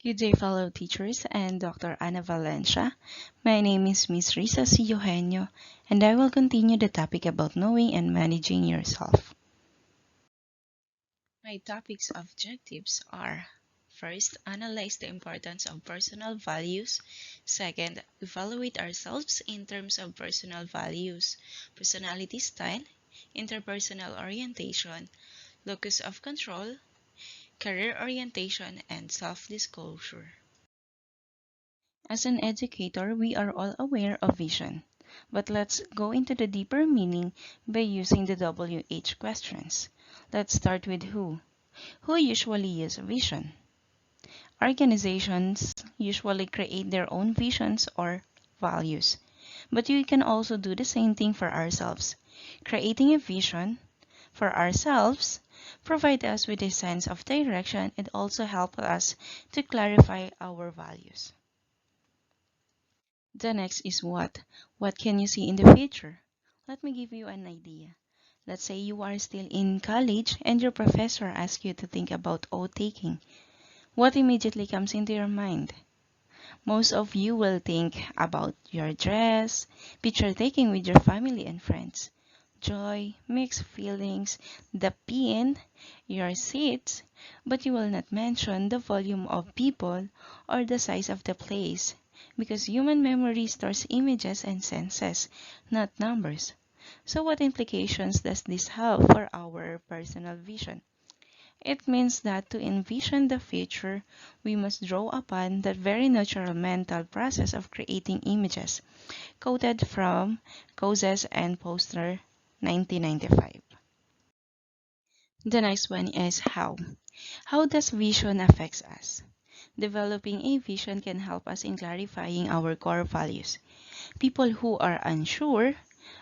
Good day, fellow teachers and Dr. Ana Valencia. My name is Miss Risa C. Eugenio, and I will continue the topic about knowing and managing yourself. My topic's objectives are: first, analyze the importance of personal values. Second, evaluate ourselves in terms of personal values, personality style, interpersonal orientation, locus of control, career orientation, and self-disclosure. As an educator, we are all aware of vision, but let's go into the deeper meaning by using the WH questions. Let's start with who. Who usually use vision? Organizations usually create their own visions or values, but we can also do the same thing for ourselves. Creating a vision for ourselves provide us with a sense of direction and also help us to clarify our values. The next is what. What can you see in the future? Let me give you an idea. Let's say you are still in college and your professor asks you to think about oath taking. What immediately comes into your mind? Most of you will think about your dress, picture taking with your family and friends, joy, mixed feelings, the pin, your seats, but you will not mention the volume of people or the size of the place, because human memory stores images and senses, not numbers. So what implications does this have for our personal vision? It means that to envision the future, we must draw upon that very natural mental process of creating images, quoted from Cozes and Poster 1995. The next one is how. How does vision affects us? Developing a vision can help us in clarifying our core values. People who are unsure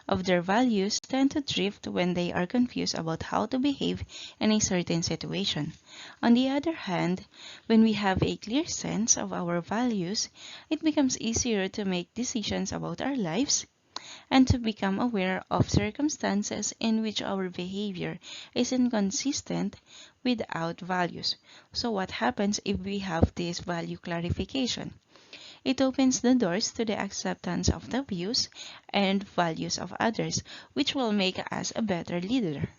of their values tend to drift when they are confused about how to behave in a certain situation. On the other hand, when we have a clear sense of our values, it becomes easier to make decisions about our lives and to become aware of circumstances in which our behavior is inconsistent without values. So what happens if we have this value clarification? It opens the doors to the acceptance of the views and values of others, which will make us a better leader.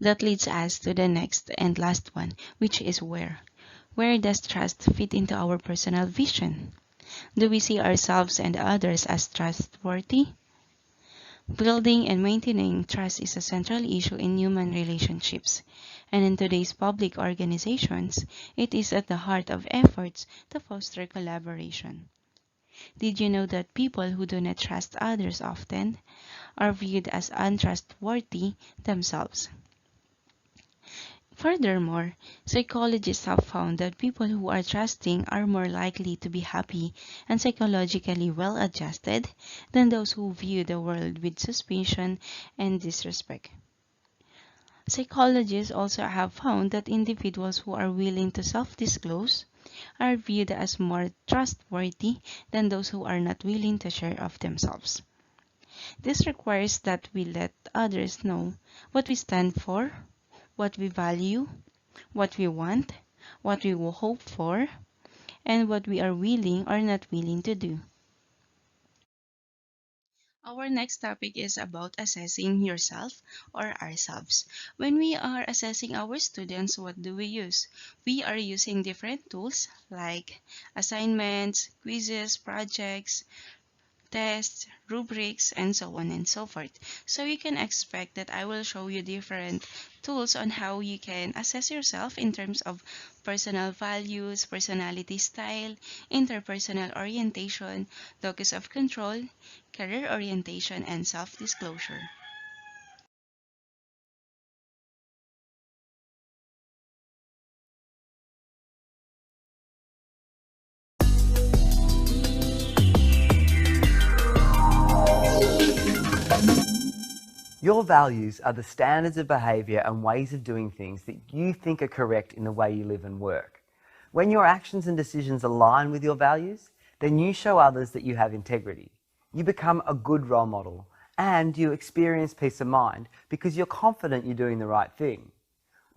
That leads us to the next and last one, which is where. Where does trust fit into our personal vision? Do we see ourselves and others as trustworthy? Building and maintaining trust is a central issue in human relationships, and in today's public organizations, it is at the heart of efforts to foster collaboration. Did you know that people who do not trust others often are viewed as untrustworthy themselves? Furthermore, psychologists have found that people who are trusting are more likely to be happy and psychologically well adjusted than those who view the world with suspicion and disrespect. Psychologists also have found that individuals who are willing to self-disclose are viewed as more trustworthy than those who are not willing to share of themselves. This requires that we let others know what we stand for, what we value, what we want, what we will hope for, and what we are willing or not willing to do. Our next topic is about assessing yourself or ourselves. When we are assessing our students, what do we use? We are using different tools like assignments, quizzes, projects, tests, rubrics, and so on and so forth. So you can expect that I will show you different tools on how you can assess yourself in terms of personal values, personality style, interpersonal orientation, locus of control, career orientation, and self-disclosure. Your values are the standards of behaviour and ways of doing things that you think are correct in the way you live and work. When your actions and decisions align with your values, then you show others that you have integrity. You become a good role model and you experience peace of mind because you're confident you're doing the right thing.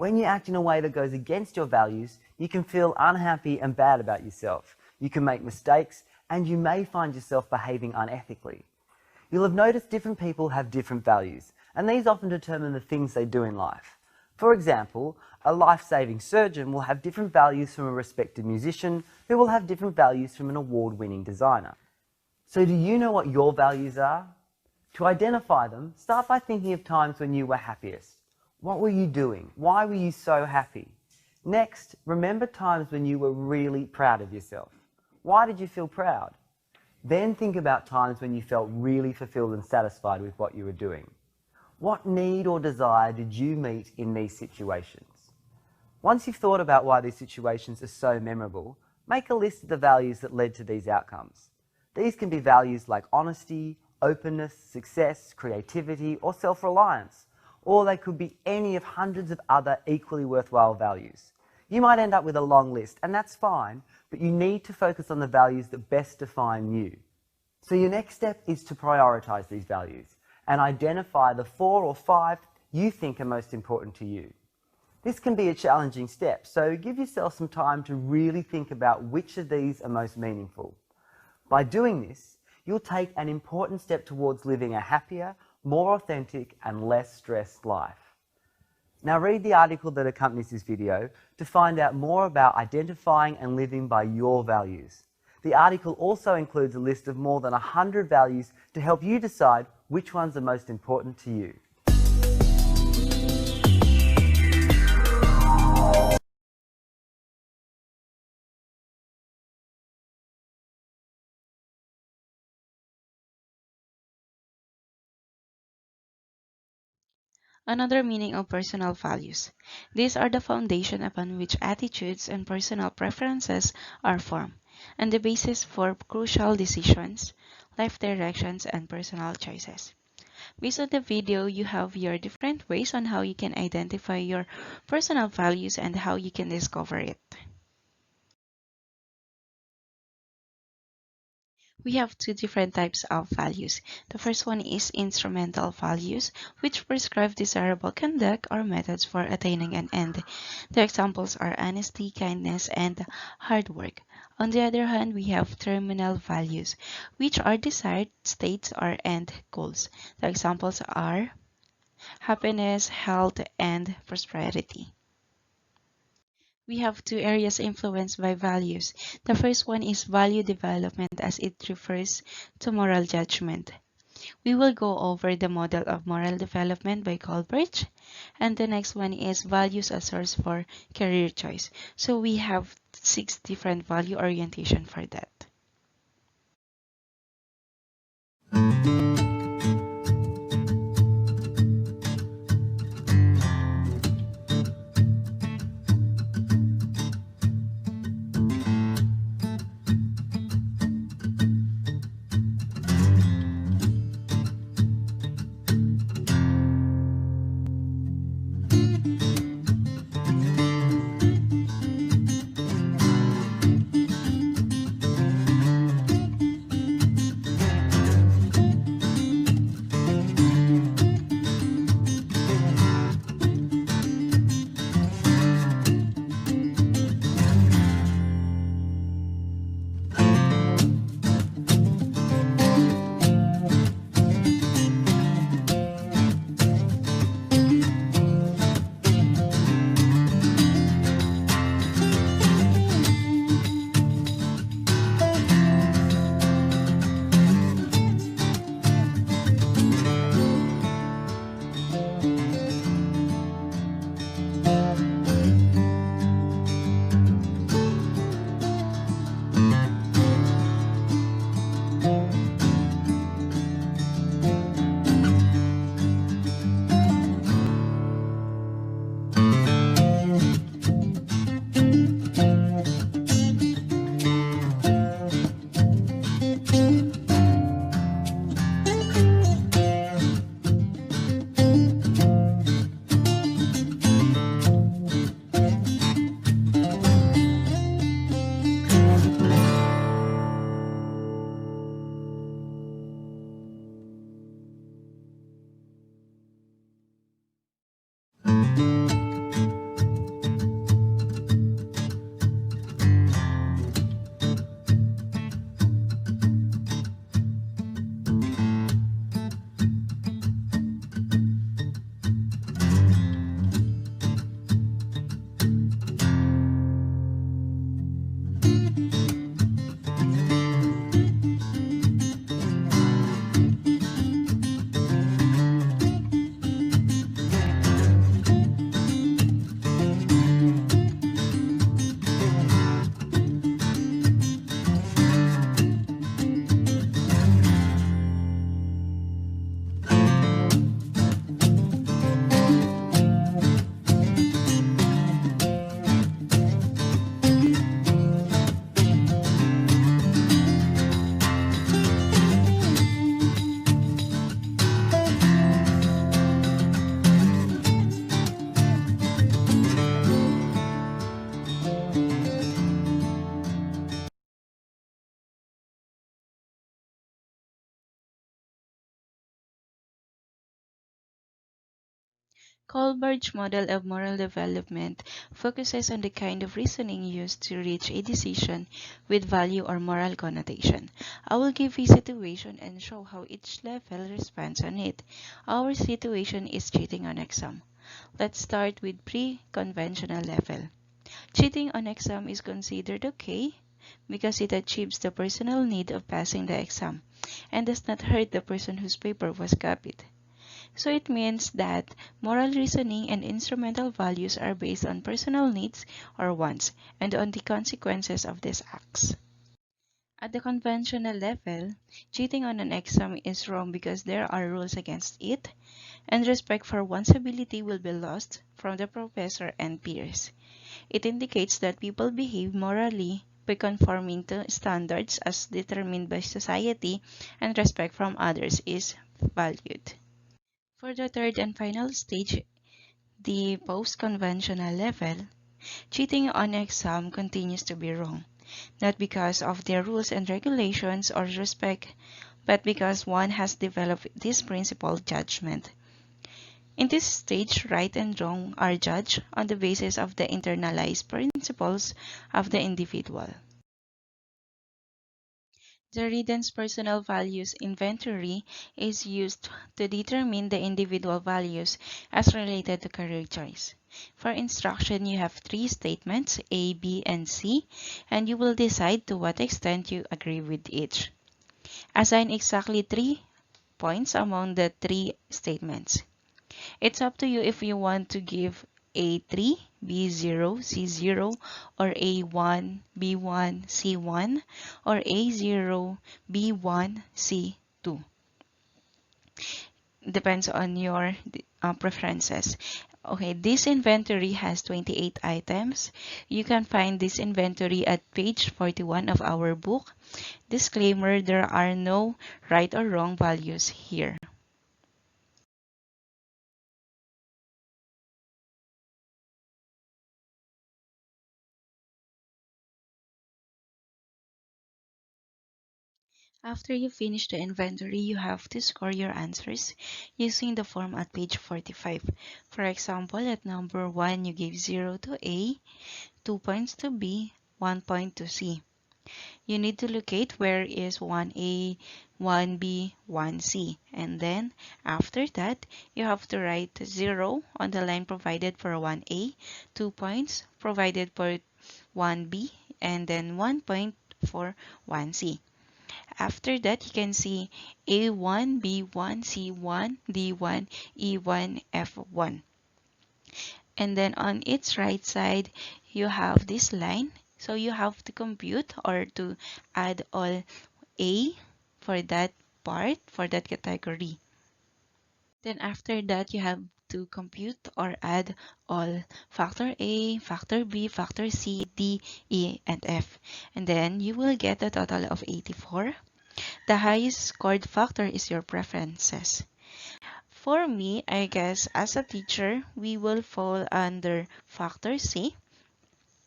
When you act in a way that goes against your values, you can feel unhappy and bad about yourself. You can make mistakes, and you may find yourself behaving unethically. You'll have noticed different people have different values, and these often determine the things they do in life. For example, a life-saving surgeon will have different values from a respected musician, who will have different values from an award-winning designer. So do you know what your values are? To identify them, start by thinking of times when you were happiest. What were you doing? Why were you so happy? Next, remember times when you were really proud of yourself. Why did you feel proud? Then think about times when you felt really fulfilled and satisfied with what you were doing. What need or desire did you meet in these situations? Once you've thought about why these situations are so memorable, make a list of the values that led to these outcomes. These can be values like honesty, openness, success, creativity, or self-reliance. Or they could be any of hundreds of other equally worthwhile values. You might end up with a long list, and that's fine, but you need to focus on the values that best define you. So your next step is to prioritize these values and identify the 4 or 5 you think are most important to you. This can be a challenging step, so give yourself some time to really think about which of these are most meaningful. By doing this, you'll take an important step towards living a happier, more authentic and less stressed life. Now read the article that accompanies this video to find out more about identifying and living by your values. The article also includes a list of more than 100 values to help you decide which ones are most important to you. Another meaning of personal values. These are the foundation upon which attitudes and personal preferences are formed, and the basis for crucial decisions, life directions, and personal choices. Based on the video, you have your different ways on how you can identify your personal values and how you can discover it. We have 2 different types of values. The first one is instrumental values, which prescribe desirable conduct or methods for attaining an end. The examples are honesty, kindness, and hard work. On the other hand, we have terminal values, which are desired states or end goals. The examples are happiness, health, and prosperity. We have 2 areas influenced by values. The first one is value development, as it refers to moral judgment. We will go over the model of moral development by Goldberg, and the next one is values as source for career choice. So we have 6 different value orientation for that. Kohlberg's model of moral development focuses on the kind of reasoning used to reach a decision with value or moral connotation. I will give a situation and show how each level responds on it. Our situation is cheating on exam. Let's start with pre-conventional level. Cheating on exam is considered okay because it achieves the personal need of passing the exam and does not hurt the person whose paper was copied. So it means that moral reasoning and instrumental values are based on personal needs or wants and on the consequences of these acts. At the conventional level, cheating on an exam is wrong because there are rules against it, and respect for one's ability will be lost from the professor and peers. It indicates that people behave morally by conforming to standards as determined by society, and respect from others is valued. For the third and final stage, the post-conventional level, cheating on exam continues to be wrong, not because of their rules and regulations or respect, but because one has developed this principle judgment. In this stage, right and wrong are judged on the basis of the internalized principles of the individual. The Reden's personal values inventory is used to determine the individual values as related to career choice. For instruction, you have three statements, A, B, and C, and you will decide to what extent you agree with each. Assign exactly 3 points among the three statements. It's up to you if you want to give A3, B0, C0, or A1, B1, C1, or A0, B1, C2. Depends on your preferences. Okay, this inventory has 28 items. You can find this inventory at page 41 of our book. Disclaimer, there are no right or wrong values here. After you finish the inventory, you have to score your answers using the form at page 45. For example, at number 1, you give 0 to A, 2 points to B, 1 point to C. You need to locate where is 1A, 1B, 1C. And then, after that, you have to write 0 on the line provided for 1A, 2 points provided for 1B, and then 1 point for 1C. After that, you can see A1, B1, C1, D1, E1, F1. And then on its right side, you have this line. So you have to compute or to add all A for that part, for that category. Then after that, you have to compute or add all factor A, factor B, factor C, D, E, and F. And then you will get a total of 84. The highest scored factor is your preferences. For me, I guess as a teacher, we will fall under factor C,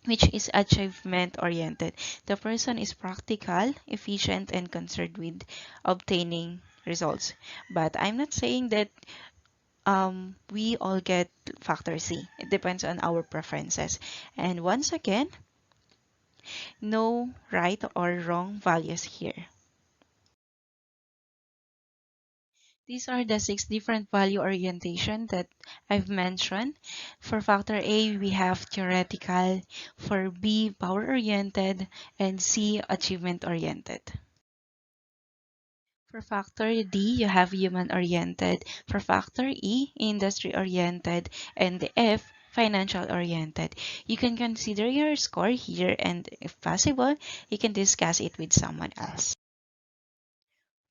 which is achievement oriented. The person is practical, efficient, and concerned with obtaining results. But I'm not saying that we all get factor C. It depends on our preferences. And once again, no right or wrong values here. These are the 6 different value orientation that I've mentioned. For factor A, we have theoretical, for B, power-oriented, and C, achievement-oriented. For factor D, you have human-oriented. For factor E, industry-oriented, and the F, financial-oriented. You can consider your score here, and if possible, you can discuss it with someone else.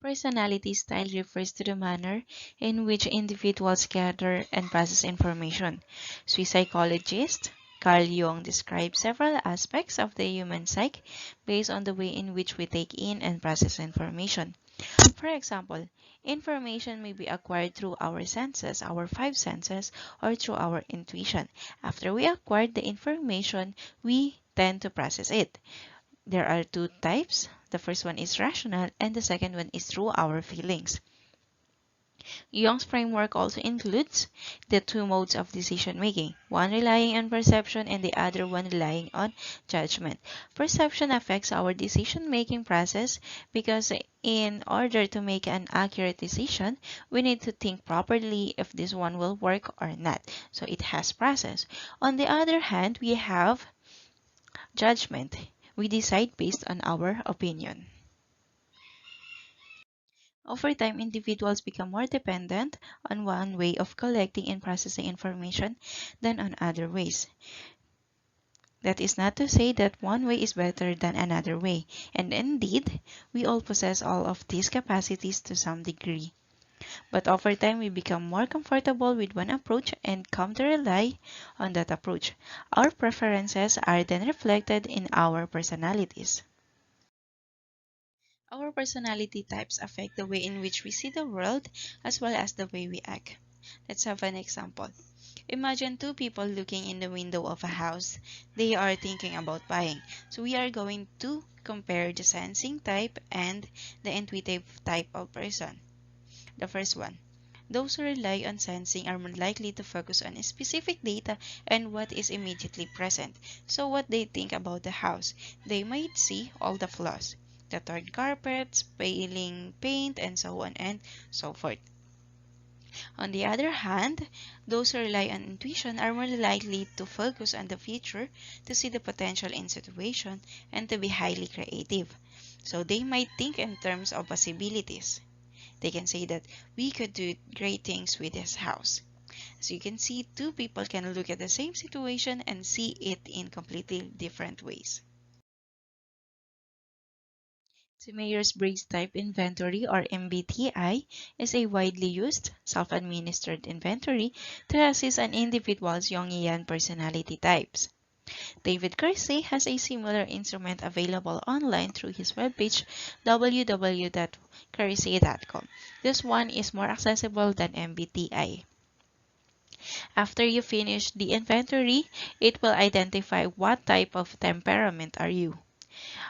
Personality style refers to the manner in which individuals gather and process information. Swiss psychologist Carl Jung describes several aspects of the human psyche based on the way in which we take in and process information. For example, information may be acquired through our senses, our 5 senses, or through our intuition. After we acquire the information, we tend to process it. There are 2 types. The first one is rational and the second one is through our feelings. Jung's framework also includes the two modes of decision making, one relying on perception and the other one relying on judgment. Perception affects our decision making process because in order to make an accurate decision, we need to think properly if this one will work or not. So it has process. On the other hand, we have judgment. We decide based on our opinion. Over time, individuals become more dependent on one way of collecting and processing information than on other ways. That is not to say that one way is better than another way, and indeed, we all possess all of these capacities to some degree. But over time, we become more comfortable with one approach and come to rely on that approach. Our preferences are then reflected in our personalities. Our personality types affect the way in which we see the world as well as the way we act. Let's have an example. Imagine two people looking in the window of a house. They are thinking about buying. So we are going to compare the sensing type and the intuitive type of person. The first one. Those who rely on sensing are more likely to focus on specific data and what is immediately present. So what they think about the house, they might see all the flaws, the torn carpets, peeling paint, and so on and so forth. On the other hand, those who rely on intuition are more likely to focus on the future, to see the potential in situation, and to be highly creative. So they might think in terms of possibilities. They can say that we could do great things with this house. So you can see two people can look at the same situation and see it in completely different ways. The Myers-Briggs Type Inventory, or MBTI, is a widely used, self-administered inventory to assess an individual's Jungian personality types. David Kersey has a similar instrument available online through his webpage www.kersey.com. This one is more accessible than MBTI. After you finish the inventory, it will identify what type of temperament are you.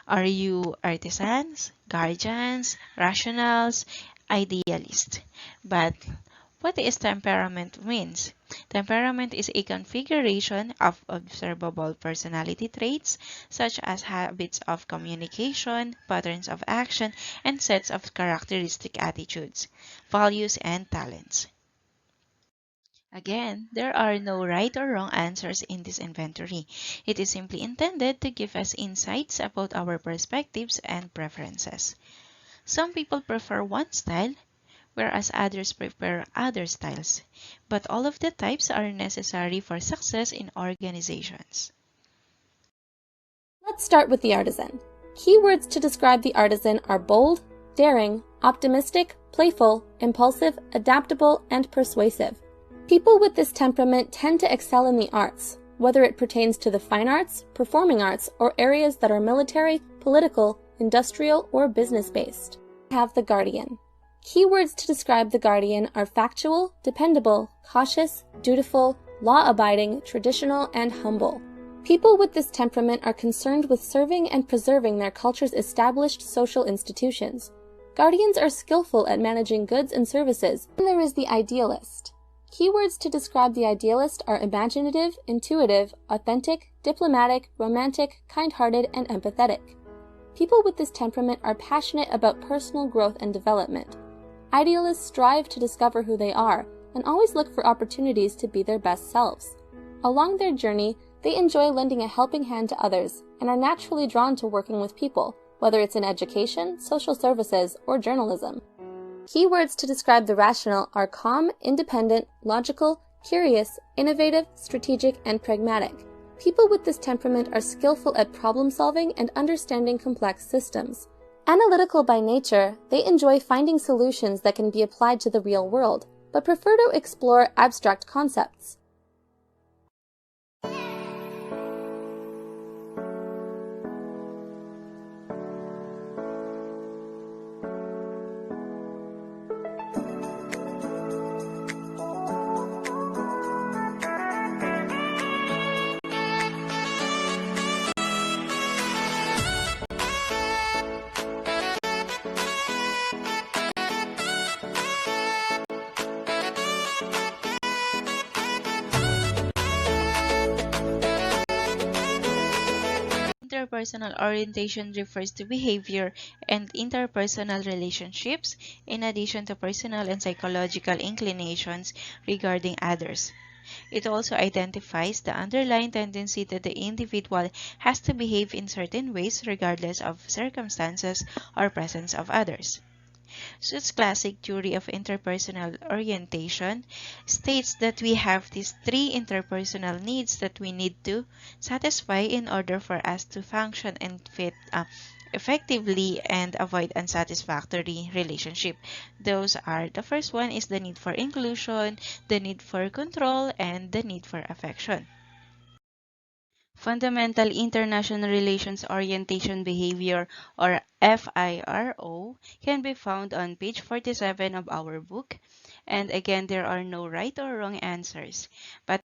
Are you artisans, guardians, rationals, idealists? But what is temperament means? Temperament is a configuration of observable personality traits such as habits of communication, patterns of action, and sets of characteristic attitudes, values, and talents. Again, there are no right or wrong answers in this inventory. It is simply intended to give us insights about our perspectives and preferences. Some people prefer one style, whereas others prefer other styles. But all of the types are necessary for success in organizations. Let's start with the artisan. Keywords to describe the artisan are bold, daring, optimistic, playful, impulsive, adaptable, and persuasive. People with this temperament tend to excel in the arts, whether it pertains to the fine arts, performing arts, or areas that are military, political, industrial, or business-based. We have the guardian. Keywords to describe the guardian are factual, dependable, cautious, dutiful, law-abiding, traditional, and humble. People with this temperament are concerned with serving and preserving their culture's established social institutions. Guardians are skillful at managing goods and services. And there is the idealist. Keywords to describe the idealist are imaginative, intuitive, authentic, diplomatic, romantic, kind-hearted, and empathetic. People with this temperament are passionate about personal growth and development. Idealists strive to discover who they are and always look for opportunities to be their best selves. Along their journey, they enjoy lending a helping hand to others and are naturally drawn to working with people, whether it's in education, social services, or journalism. Keywords to describe the rational are calm, independent, logical, curious, innovative, strategic, and pragmatic. People with this temperament are skillful at problem solving and understanding complex systems. Analytical by nature, they enjoy finding solutions that can be applied to the real world, but prefer to explore abstract concepts. interpersonal orientation refers to behavior and interpersonal relationships, in addition to personal and psychological inclinations regarding others. It also identifies the underlying tendency that the individual has to behave in certain ways regardless of circumstances or presence of others. Suits' classic theory of interpersonal orientation states that we have these three interpersonal needs that we need to satisfy in order for us to function and fit effectively and avoid unsatisfactory relationship. Those are, the first one is the need for inclusion, the need for control, and the need for affection. Fundamental International Relations Orientation Behavior, or FIRO, can be found on page 47 of our book. And again, there are no right or wrong answers. But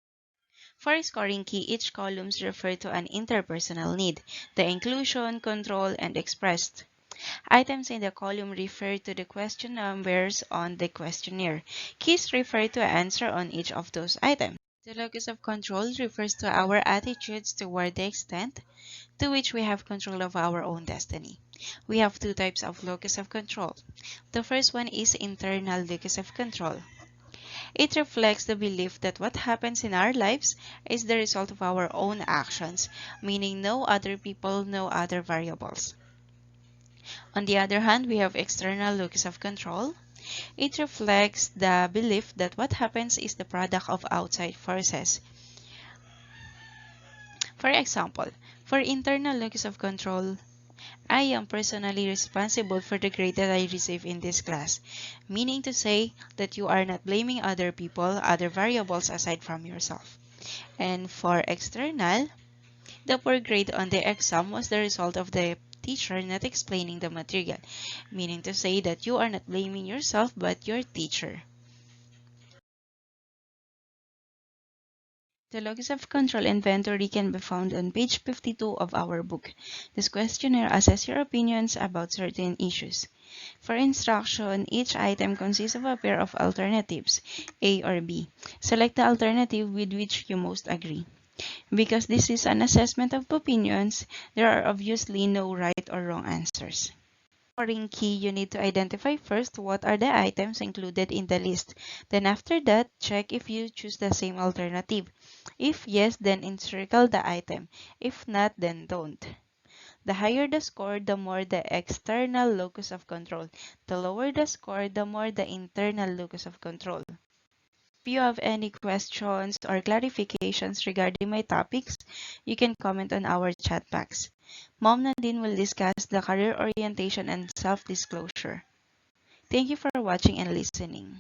for scoring key, each columns refer to an interpersonal need, the inclusion, control, and expressed. Items in the column refer to the question numbers on the questionnaire. Keys refer to an answer on each of those items. The locus of control refers to our attitudes toward the extent to which we have control of our own destiny. We have two types of locus of control. The first one is internal locus of control. It reflects the belief that what happens in our lives is the result of our own actions, meaning no other people, no other variables. On the other hand, we have external locus of control. It reflects the belief that what happens is the product of outside forces. For example, for internal locus of control, I am personally responsible for the grade that I receive in this class, meaning to say that you are not blaming other people, other variables aside from yourself. And for external, the poor grade on the exam was the result of the teacher not explaining the material, meaning to say that you are not blaming yourself but your teacher. The locus of control inventory can be found on page 52 of our book. This questionnaire assesses your opinions about certain issues. For instruction, each item consists of a pair of alternatives, A or B. Select the alternative with which you most agree. Because this is an assessment of opinions, there are obviously no right or wrong answers. Scoring key, you need to identify first what are the items included in the list. Then after that, check if you choose the same alternative. If yes, then encircle the item. If not, then don't. The higher the score, the more the external locus of control. The lower the score, the more the internal locus of control. If you have any questions or clarifications regarding my topics, you can comment on our chat box. Mom Nadine will discuss the career orientation and self-disclosure. Thank you for watching and listening.